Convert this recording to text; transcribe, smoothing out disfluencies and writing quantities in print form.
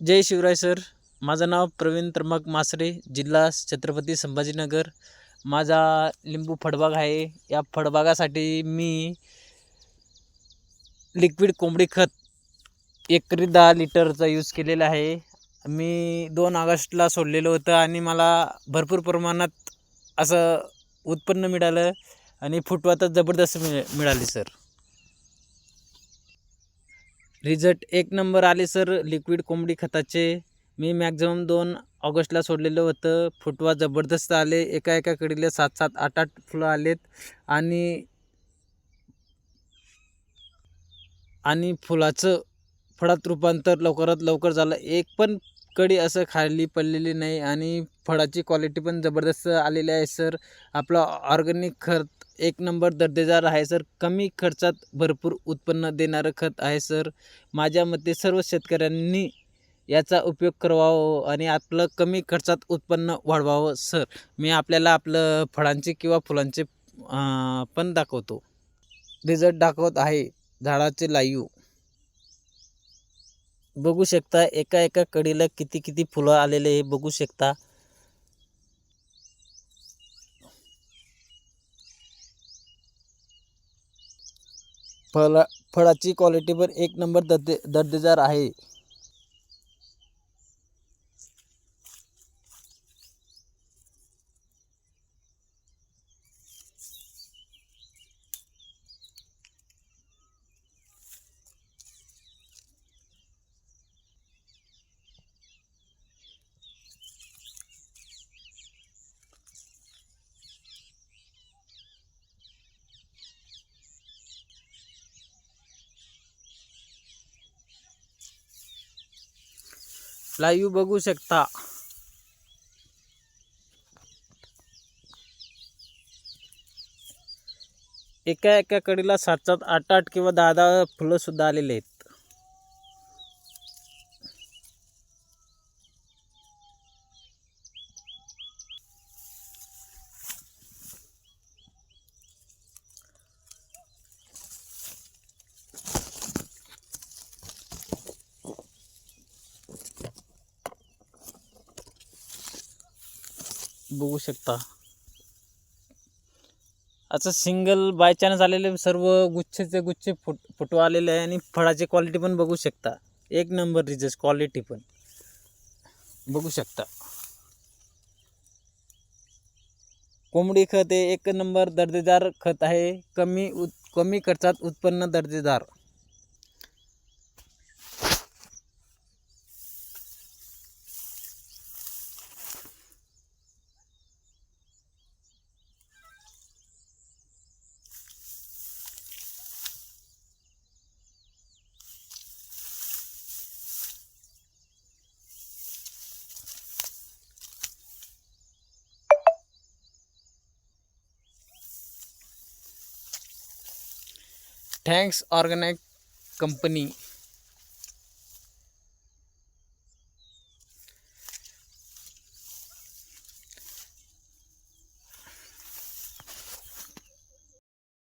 जय Shivray sir. माझं नाव प्रवीण त्र्यंबक मासरे, जिल्हा छत्रपती संभाजीनगर. माझा लिंबू फळबाग आहे. या फळबागासाठी मी लिक्विड कोंबडी खत एकरी 10 लिटरचा यूज केलेला आहे. मी 2 ऑगस्टला सोडलेलं होतं आणि मला भरपूर प्रमाणात असं उत्पन्न मिळालं आणि फुटवा तर जबरदस्त मिळाली सर. रिझल्ट एक नंबर आले सर लिक्विड कोंबडी खताचे. मी मॅक्झिमम 2 ऑगस्टला सोडलेलं होतं. फुटवा जबरदस्त आले. एका कडीला 7-7, 8-8 फुलं आलेत आणि फुलाचं फळात रूपांतर लवकरात लवकर झालं. एक पण कडी असं खाली पडलेली नाही आणि फळाची क्वालिटी पण जबरदस्त आलेली आहे सर. आपलं ऑर्गॅनिक खत एक नंबर दर्जेदार आहे सर. कमी खर्चात भरपूर उत्पन्न देणारं खत आहे सर. माझ्या मते सर्व शेतकऱ्यांनी याचा उपयोग करावा आणि आपलं कमी खर्चात उत्पन्न वाढवावं सर. मी आपल्याला आपलं फळांचे किंवा फुलांचे पण दाखवतो. रिझल्ट दाखवत आहे झाडाचे लाईव्ह. बघू शकता एका कडीला किती फुलं आलेले हे बघू शकता. फळाची क्वालिटी पण एक नंबर दर्जेदार आहे. लाईव्ह बघू शकता. एका कडीला 7-7, 8-8 किंवा 10-10 फुलं सुद्धा आलेले आहेत. बघू शकता. असं सिंगल बाय चान्स आलेले सर्व गुच्छेचे गुच्छे फुटवा आलेले आहे आणि फळाची क्वालिटी पण बघू शकता. एक नंबर रिजल्ट क्वालिटी पण बघू शकता. कोंबडी खत हे एक नंबर दर्जेदार खत आहे. कमी खर्चात उत्पन्न दर्जेदार. Thanks organic company.